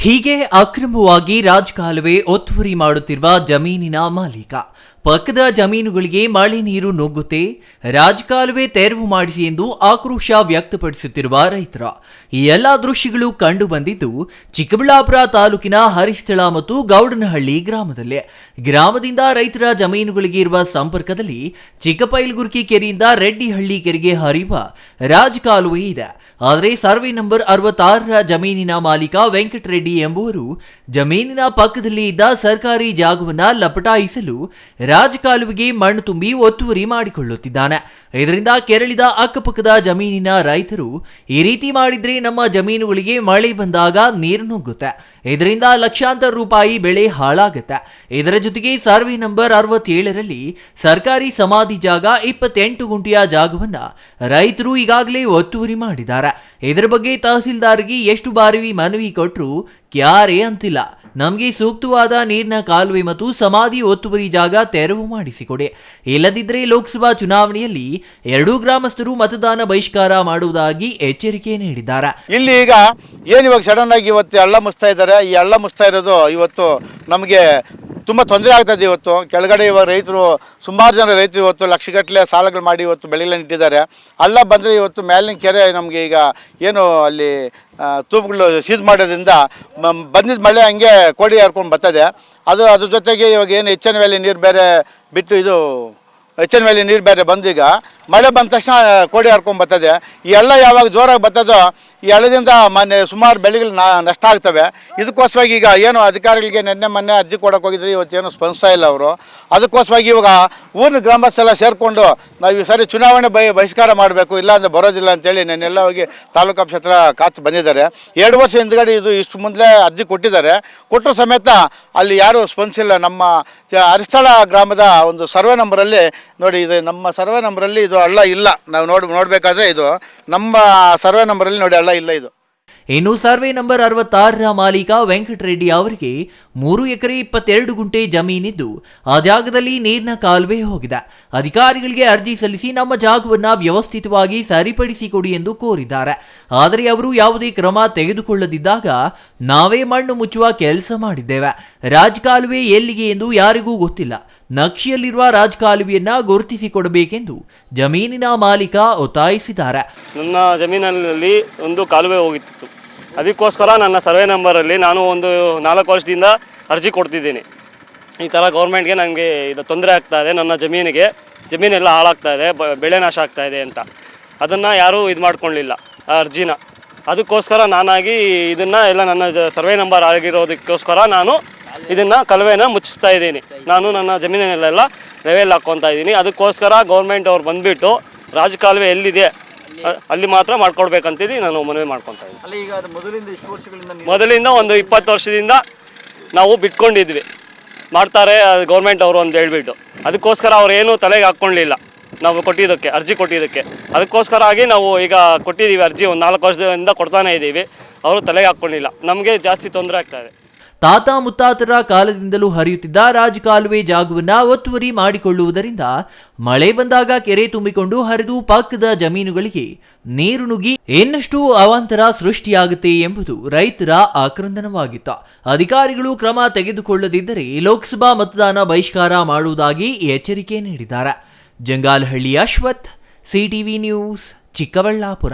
ಹೀಗೆ ಅಕ್ರಮವಾಗಿ ರಾಜಕಾಲುವೆ ಒತ್ತುವರಿ ಮಾಡುತ್ತಿರುವ ಜಮೀನಿನ ಮಾಲೀಕ ಪಕ್ಕದ ಜಮೀನುಗಳಿಗೆ ಮಳೆ ನೀರು ನುಗ್ಗುತ್ತೆ, ರಾಜಕಾಲುವೆ ತೆರವು ಮಾಡಿಸಿ ಎಂದು ಆಕ್ರೋಶ ವ್ಯಕ್ತಪಡಿಸುತ್ತಿರುವ ರೈತರ ಈ ಎಲ್ಲಾ ದೃಶ್ಯಗಳು ಕಂಡು ಬಂದಿದ್ದು ಚಿಕ್ಕಬಳ್ಳಾಪುರ ತಾಲೂಕಿನ ಹರಿಸ್ಥಳ ಮತ್ತು ಗೌಡನಹಳ್ಳಿ ಗ್ರಾಮದಿಂದ ರೈತರ ಜಮೀನುಗಳಿಗೆ ಇರುವ ಸಂಪರ್ಕದಲ್ಲಿ ಚಿಕ್ಕಪೈಲ್ಗುರ್ಕಿ ಕೆರೆಯಿಂದ ರೆಡ್ಡಿಹಳ್ಳಿ ಕೆರೆಗೆ ಹರಿಯುವ ರಾಜಕಾಲುವೆ ಇದೆ. ಆದರೆ ಸರ್ವೆ ನಂಬರ್ 66ರ ಜಮೀನಿನ ಮಾಲೀಕ ವೆಂಕಟರೆಡ್ಡಿ ಎಂಬುವರು ಜಮೀನಿನ ಪಕ್ಕದಲ್ಲಿ ಇದ್ದ ಸರ್ಕಾರಿ ಜಾಗವನ್ನ ಲಪಟಾಯಿಸಲು ರಾಜಕಾಲುವೆಗೆ ಮಣ್ಣು ತುಂಬಿ ಒತ್ತುವರಿ ಮಾಡಿಕೊಳ್ಳುತ್ತಿದ್ದಾನೆ. ಇದರಿಂದ ಕೆರಳಿದ ಅಕ್ಕಪಕ್ಕದ ಜಮೀನಿನ ರೈತರು ಈ ರೀತಿ ಮಾಡಿದ್ರೆ ನಮ್ಮ ಜಮೀನುಗಳಿಗೆ ಮಳೆ ಬಂದಾಗ ನೀರು ನುಗ್ಗುತ್ತೆ, ಇದರಿಂದ ಲಕ್ಷಾಂತರ ರೂಪಾಯಿ ಬೆಳೆ ಹಾಳಾಗುತ್ತೆ. ಇದರ ಜೊತೆಗೆ ಸರ್ವೆ ನಂಬರ್ 67ರಲ್ಲಿ ಸರ್ಕಾರಿ ಸಮಾಧಿ ಜಾಗ 28 ಗುಂಟೆಯ ಜಾಗವನ್ನ ರೈತರು ಈಗಾಗಲೇ ಒತ್ತುವರಿ ಮಾಡಿದ್ದಾರೆ. ಇದರ ಬಗ್ಗೆ ತಹಸೀಲ್ದಾರ್ಗೆ ಎಷ್ಟು ಬಾರಿ ಮನವಿ ಕೊಟ್ಟರು ಕ್ಯಾರೇ ಅಂತಿಲ್ಲ. ನಮಗೆ ಸೂಕ್ತವಾದ ನೀರಿನ ಕಾಲುವೆ ಮತ್ತು ಸಮಾಧಿ ಒತ್ತುವರಿ ಜಾಗ ತೆರವು ಮಾಡಿಸಿಕೊಡಿ, ಇಲ್ಲದಿದ್ದರೆ ಲೋಕಸಭಾ ಚುನಾವಣೆಯಲ್ಲಿ ಎರಡೂ ಗ್ರಾಮಸ್ಥರು ಮತದಾನ ಬಹಿಷ್ಕಾರ ಮಾಡುವುದಾಗಿ ಎಚ್ಚರಿಕೆ ನೀಡಿದ್ದಾರೆ. ಇಲ್ಲಿ ಈಗ ಇವಾಗ ಸಡನ್ ಆಗಿ ಇವತ್ತು ಹಳ್ಳ ಮುಚ್ತಾ ಇದ್ದಾರೆ. ಈ ಹಳ್ಳ ಮುಚ್ತಾ ಇರೋದು ಇವತ್ತು ನಮಗೆ ತುಂಬ ತೊಂದರೆ ಆಗ್ತದೆ. ಇವತ್ತು ಕೆಳಗಡೆ ಇವಾಗ ರೈತರು ಸುಮಾರು ಜನ ರೈತರು ಇವತ್ತು ಲಕ್ಷಗಟ್ಟಲೆ ಸಾಲಗಳು ಮಾಡಿ ಇವತ್ತು ಬೆಳೆಗಳನ್ನು ಇಟ್ಟಿದ್ದಾರೆ. ಹಳ್ಳ ಬಂದರೆ ಇವತ್ತು ಮೇಲಿನ ಕೆರೆ ನಮಗೆ ಈಗ ಏನು ಅಲ್ಲಿ ತೂಪುಗಳು ಸೀಜ್ ಮಾಡೋದ್ರಿಂದ ಬಂದಿದ್ದ ಮಳೆ ಹಂಗೆ ಕೋಡಿ ಹರ್ಕೊಂಡು ಬರ್ತದೆ. ಅದ್ರ ಜೊತೆಗೆ ಇವಾಗ ಏನು ಎಚ್ ಎನ್ ವ್ಯಾಲಿ ನೀರು ಬೇರೆ ಬಿಟ್ಟು ಇದು ಎಚ್ ಎನ್ ವ್ಯಾಲಿ ನೀರು ಬೇರೆ ಬಂದೀಗ ಮಳೆ ಬಂದ ತಕ್ಷಣ ಕೋಡಿ ಹರ್ಕೊಂಡು ಬರ್ತದೆ. ಈ ಹಳ್ಳ ಯಾವಾಗ ಜೋರಾಗಿ ಬರ್ತದೋ ಈ ಹಳ್ಳದಿಂದ ಸುಮಾರು ಬೆಳೆಗಳು ನಷ್ಟ ಆಗ್ತವೆ. ಇದಕ್ಕೋಸ್ಕರವಾಗಿ ಈಗ ಏನು ಅಧಿಕಾರಿಗಳಿಗೆ ಮೊನ್ನೆ ಅರ್ಜಿ ಕೊಡೋಕೆ ಹೋಗಿದ್ರಿ, ಇವತ್ತೇನು ಸ್ಪಂದಿಸ್ತಾ ಇಲ್ಲ ಅವರು. ಅದಕ್ಕೋಸ್ಕರವಾಗಿ ಇವಾಗ ಊರಿನ ಗ್ರಾಮಸ್ಥೆಲ್ಲ ಸೇರಿಕೊಂಡು ನಾವು ಈ ಸಾರಿ ಚುನಾವಣೆ ಬಹಿಷ್ಕಾರ ಮಾಡಬೇಕು, ಇಲ್ಲಾಂದರೆ ಬರೋದಿಲ್ಲ ಅಂತೇಳಿ ನೆನ್ನೆಲ್ಲ ಹೋಗಿ ತಾಲೂಕು ಆಫೀಸ್ ಹತ್ರ ಕಾತು ಬಂದಿದ್ದಾರೆ. 2 ವರ್ಷ ಹಿಂದ್ಗಡೆ ಇದು ಇಷ್ಟು ಮೊದಲೇ ಅರ್ಜಿ ಕೊಟ್ಟಿದ್ದಾರೆ. ಕೊಟ್ಟರು ಸಮೇತ ಅಲ್ಲಿ ಯಾರೂ ಸ್ಪಂದಿಸಿಲ್ಲ. ನಮ್ಮ ಹರಿಸ್ಥಳ ಗ್ರಾಮದ ಒಂದು ಸರ್ವೆ ನಂಬರಲ್ಲಿ ನೋಡಿ, ಇದು ನಮ್ಮ ಸರ್ವೆ ನಂಬರಲ್ಲಿ ಇದು ಹಳ್ಳ ಇಲ್ಲ. ನಾವು ನೋಡಬೇಕಾದ್ರೆ ಇದು ನಮ್ಮ ಸರ್ವೆ ನಂಬರಲ್ಲಿ ನೋಡಿ ಹಳ್ಳ ಇಲ್ಲ. ಇದು ಇನ್ನು ಸರ್ವೆ ನಂಬರ್ 66ರ ಮಾಲೀಕ ವೆಂಕಟರೆಡ್ಡಿ ಅವರಿಗೆ 3 ಎಕರೆ 22 ಗುಂಟೆ ಜಮೀನಿದ್ದು ಆ ಜಾಗದಲ್ಲಿ ನೀರಿನ ಕಾಲುವೆ ಹೋಗಿದೆ. ಅಧಿಕಾರಿಗಳಿಗೆ ಅರ್ಜಿ ಸಲ್ಲಿಸಿ ನಮ್ಮ ಜಾಗವನ್ನ ವ್ಯವಸ್ಥಿತವಾಗಿ ಸರಿಪಡಿಸಿಕೊಡಿ ಎಂದು ಕೋರಿದ್ದಾರೆ. ಆದರೆ ಅವರು ಯಾವುದೇ ಕ್ರಮ ತೆಗೆದುಕೊಳ್ಳದಿದ್ದಾಗ ನಾವೇ ಮಣ್ಣು ಮುಚ್ಚುವ ಕೆಲಸ ಮಾಡಿದ್ದೇವೆ. ರಾಜಕಾಲುವೆ ಎಲ್ಲಿಗೆ ಎಂದು ಯಾರಿಗೂ ಗೊತ್ತಿಲ್ಲ. ನಕ್ಷೆಯಲ್ಲಿರುವ ರಾಜಕಾಲುವೆಯನ್ನ ಗುರುತಿಸಿಕೊಡಬೇಕೆಂದು ಜಮೀನಿನ ಮಾಲೀಕ ಒತ್ತಾಯಿಸಿದ್ದಾರೆ. ನನ್ನ ಜಮೀನಲ್ಲಿ ಒಂದು ಕಾಲುವೆ ಹೋಗಿತ್ತು. ಅದಕ್ಕೋಸ್ಕರ ನನ್ನ ಸರ್ವೆ ನಂಬರಲ್ಲಿ ನಾನು ಒಂದು 4 ವರ್ಷದಿಂದ ಅರ್ಜಿ ಕೊಡ್ತಿದ್ದೀನಿ. ಈ ಥರ ಗೌರ್ಮೆಂಟ್ಗೆ ನನಗೆ ಇದು ತೊಂದರೆ ಆಗ್ತಾ ಇದೆ, ನನ್ನ ಜಮೀನೆಲ್ಲ ಹಾಳಾಗ್ತಾ ಇದೆ, ಬೆಳೆ ನಾಶ ಆಗ್ತಾ ಇದೆ ಅಂತ. ಅದನ್ನು ಯಾರೂ ಇದು ಮಾಡ್ಕೊಳ್ಳಿಲ್ಲ ಆ ಅರ್ಜಿನ. ಅದಕ್ಕೋಸ್ಕರ ನಾನಾಗಿ ಇದನ್ನು ಎಲ್ಲ ನನ್ನ ಸರ್ವೆ ನಂಬರ್ ಆಗಿರೋದಕ್ಕೋಸ್ಕರ ನಾನು ಇದನ್ನು ಕಾಲುವೆನ ಮುಚ್ಚಿಸ್ತಾ ಇದ್ದೀನಿ. ನಾನು ನನ್ನ ಜಮೀನಿನಲ್ಲೆಲ್ಲ ಲೆವೆಲ್ ಹಾಕ್ಕೊತಾ ಇದ್ದೀನಿ. ಅದಕ್ಕೋಸ್ಕರ ಗೌರ್ಮೆಂಟ್ ಅವ್ರು ಬಂದುಬಿಟ್ಟು ರಾಜಕಾಲುವೆ ಎಲ್ಲಿದೆ ಅಲ್ಲಿ ಮಾತ್ರ ಮಾಡ್ಕೊಡ್ಬೇಕಂತೇಳಿ ನಾನು ಮನವಿ ಮಾಡ್ಕೊತಾ ಇದ್ದೀನಿ. ಮೊದಲಿಂದ ಒಂದು 20 ವರ್ಷದಿಂದ ನಾವು ಬಿಟ್ಕೊಂಡಿದ್ವಿ, ಮಾಡ್ತಾರೆ ಗೌರ್ಮೆಂಟ್ ಅವರು ಅಂತ ಹೇಳ್ಬಿಟ್ಟು. ಅದಕ್ಕೋಸ್ಕರ ಅವ್ರು ಏನೂ ತಲೆಗೆ ಹಾಕ್ಕೊಳ್ಳಿಲ್ಲ ನಾವು ಕೊಟ್ಟಿದ್ದಕ್ಕೆ, ಅರ್ಜಿ ಕೊಟ್ಟಿದ್ದಕ್ಕೆ. ಅದಕ್ಕೋಸ್ಕರ ಆಗಿ ನಾವು ಈಗ ಕೊಟ್ಟಿದ್ದೀವಿ ಅರ್ಜಿ, ಒಂದು 4 ವರ್ಷದಿಂದ ಕೊಡ್ತಾನೆ ಇದ್ದೀವಿ. ಅವರು ತಲೆಗೆ ಹಾಕ್ಕೊಳ್ಳಿಲ್ಲ. ನಮಗೆ ಜಾಸ್ತಿ ತೊಂದರೆ ಆಗ್ತಾಯಿದೆ. ತಾತ ಮುತ್ತಾತರ ಕಾಲದಿಂದಲೂ ಹರಿಯುತ್ತಿದ್ದ ರಾಜಕಾಲುವೆ ಜಾಗವನ್ನ ಒತ್ತುವರಿ ಮಾಡಿಕೊಳ್ಳುವುದರಿಂದ ಮಳೆ ಬಂದಾಗ ಕೆರೆ ತುಂಬಿಕೊಂಡು ಹರಿದು ಪಕ್ಕದ ಜಮೀನುಗಳಿಗೆ ನೀರು ನುಗ್ಗಿ ಇನ್ನಷ್ಟು ಅವಾಂತರ ಸೃಷ್ಟಿಯಾಗುತ್ತೆ ಎಂಬುದು ರೈತರ ಆಕ್ರಂದನವಾಗಿತ್ತು. ಅಧಿಕಾರಿಗಳು ಕ್ರಮ ತೆಗೆದುಕೊಳ್ಳದಿದ್ದರೆ ಲೋಕಸಭಾ ಮತದಾನ ಬಹಿಷ್ಕಾರ ಮಾಡುವುದಾಗಿ ಎಚ್ಚರಿಕೆ ನೀಡಿದ್ದಾರೆ. Jangalahalli Ashwath, CTV news, Chikkaballapur.